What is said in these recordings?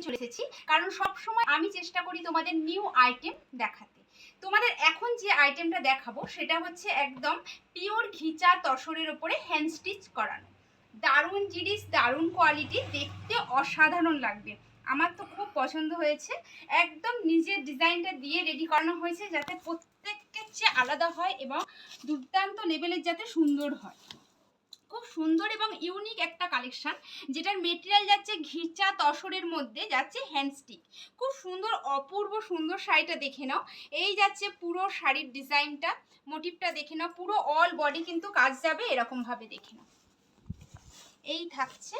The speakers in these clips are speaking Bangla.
চলে এসেছি, কারণ সবসময় আমি চেষ্টা করি তোমাদের নিউ আইটেম দেখাতে। তোমাদের এখন যে আইটেমটা দেখাবো সেটা হচ্ছে একদম পিওর ঘিচা তসরের ওপরে হ্যান্ড স্টিচ করানো। দারুণ জিনিস, দারুণ কোয়ালিটি, দেখতে অসাধারণ লাগবে। আমার তো খুব পছন্দ হয়েছে। একদম নিজের ডিজাইনটা দিয়ে রেডি করানো হয়েছে যাতে প্রত্যেকের চেয়ে আলাদা হয় এবং দুর্দান্ত লেভেলের যাতে সুন্দর হয়। খুব সুন্দর এবং ইউনিক একটা কালেকশন, যেটার মেটেরিয়াল যাচ্ছে ঘিচা তসরের মধ্যে যাচ্ছে হ্যান্ডস্টিক। খুব সুন্দর, অপূর্ব সুন্দর শাড়িটা দেখে নাও। এই যাচ্ছে পুরো শাড়ির ডিজাইনটা, মোটিভটা দেখে নাও। পুরো অল বডি কিন্তু কাজ যাবে এরকম ভাবে, দেখে নাও। এই থাকছে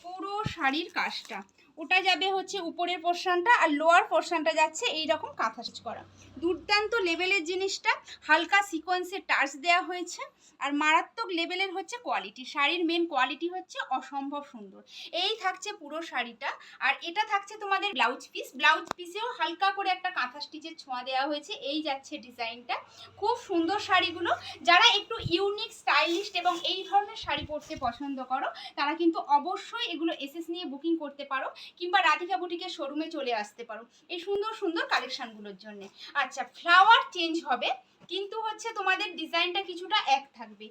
পুরো শাড়ির কাজটা, ওটা যাবে হচ্ছে উপরের পোর্শনটা, আর লোয়ার পোর্শনটা যাচ্ছে এইরকম কাঁথা স্টিচ করা। দুর্দান্ত লেভেলের জিনিসটা, হালকা সিকোয়েন্সের টাচ দেওয়া হয়েছে, আর মারাত্মক লেভেলের হচ্ছে কোয়ালিটি। শাড়ির মেন কোয়ালিটি হচ্ছে অসম্ভব সুন্দর। এই থাকছে পুরো শাড়িটা, আর এটা থাকছে তোমাদের ব্লাউজ পিস। ব্লাউজ পিসেও হালকা করে একটা কাঁথা স্টিচের ছোঁয়া দেওয়া হয়েছে। এই যাচ্ছে ডিজাইনটা, খুব সুন্দর শাড়িগুলো। যারা একটু ইউনিক, স্টাইলিশ এবং এই ধরনের শাড়ি পরতে পছন্দ করো তারা কিন্তু অবশ্যই এগুলো এসএস নিয়ে বুকিং করতে পারো, কিংবা রাধিকা বুটিকের শোরুমে চলে আসতে পারো এই সুন্দর সুন্দর কালেকশনগুলোর জন্য। আচ্ছা, ফ্লাওয়ার চেঞ্জ হবে, কিন্তু হচ্ছে তোমাদের ডিজাইনটা কিছুটা এক থাকবে।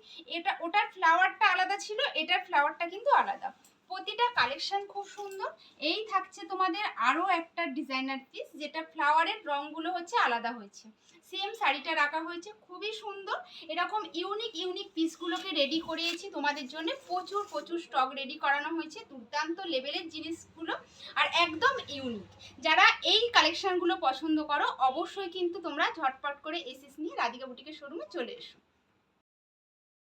ওটার ফ্লাওয়ারটা আলাদা ছিল, এটার ফ্লাওয়ারটা কিন্তু আলাদা। প্রতিটা কালেকশন খুব সুন্দর। এই থাকছে তোমাদের আরও একটা ডিজাইনার পিস, যেটা ফ্লাওয়ারের রঙগুলো হচ্ছে আলাদা হয়েছে। সেম শাড়িটা রাখা হয়েছে, খুবই সুন্দর। এরকম ইউনিক ইউনিক পিসগুলোকে রেডি করিয়েছি তোমাদের জন্য। প্রচুর প্রচুর স্টক রেডি করানো হয়েছে, দুর্দান্ত লেভেলের জিনিসগুলো, আর একদম ইউনিক। যারা এই কালেকশনগুলো পছন্দ করো অবশ্যই কিন্তু তোমরা ঝটপট করে এসএস নিয়ে রাধিকা বুটিকের শোরুমে চলে এসো।